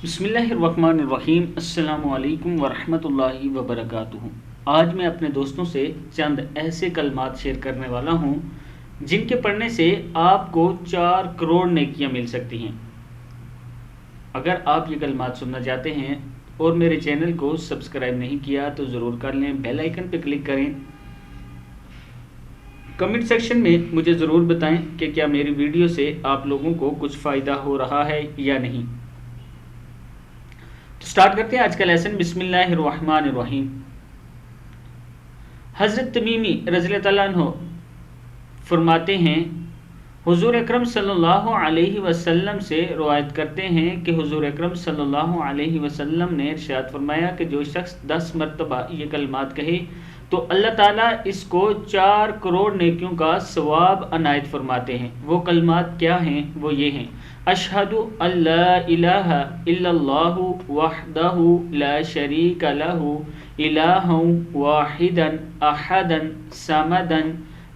بسم اللہ الرحمن الرحیم۔ السلام علیکم ورحمۃ اللہ وبرکاتہ۔ آج میں اپنے دوستوں سے چند ایسے کلمات شیئر کرنے والا ہوں جن کے پڑھنے سے آپ کو 4 کروڑ نیکیاں مل سکتی ہیں۔ اگر آپ یہ کلمات سننا چاہتے ہیں اور میرے چینل کو سبسکرائب نہیں کیا تو ضرور کر لیں، بیل آئیکن پہ کلک کریں۔ کمنٹ سیکشن میں مجھے ضرور بتائیں کہ کیا میری ویڈیو سے آپ لوگوں کو کچھ فائدہ ہو رہا ہے یا نہیں۔ تو سٹارٹ کرتے ہیں آج کا لیسن۔ بسم اللہ الرحمن الرحیم۔ حضرت تمیمی رضی اللہ تعالیٰ عنہ فرماتے ہیں، حضور اکرم صلی اللہ علیہ وسلم سے روایت کرتے ہیں کہ حضور اکرم صلی اللہ علیہ وسلم نے ارشاد فرمایا کہ جو شخص 10 مرتبہ یہ کلمات کہے تو اللہ تعالیٰ اس کو 4 کروڑ نیکیوں کا ثواب عنایت فرماتے ہیں۔ وہ کلمات کیا ہیں؟ وہ یہ ہیں: اشہد ان لا الہ الا اللہ وحدہ لا شریک لہ الہ واحدا احدا صمدا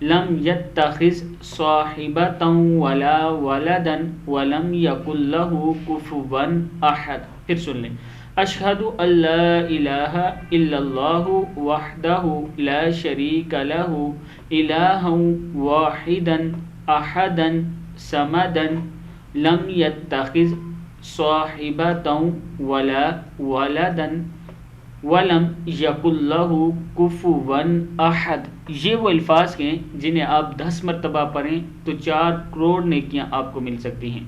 لم يتخذ صاحبۃ ولا ولدا ولم یکن لہ کفوا احد۔ پھر سن لیں: اشہد ان لا الہ الا اللہ وحدہ لا شریک لہ الہ واحدا احدا صمدا لم يتخذ صاحبۃ ولا ولدا ولم یکن لہ کفوا احد۔ یہ وہ الفاظ ہیں جنہیں آپ 10 مرتبہ پڑھیں تو 4 کروڑ نیکیاں آپ کو مل سکتی ہیں۔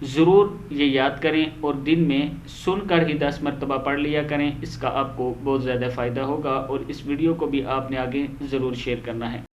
ضرور یہ یاد کریں اور دن میں سن کر ہی 10 مرتبہ پڑھ لیا کریں، اس کا آپ کو بہت زیادہ فائدہ ہوگا، اور اس ویڈیو کو بھی آپ نے آگے ضرور شیئر کرنا ہے۔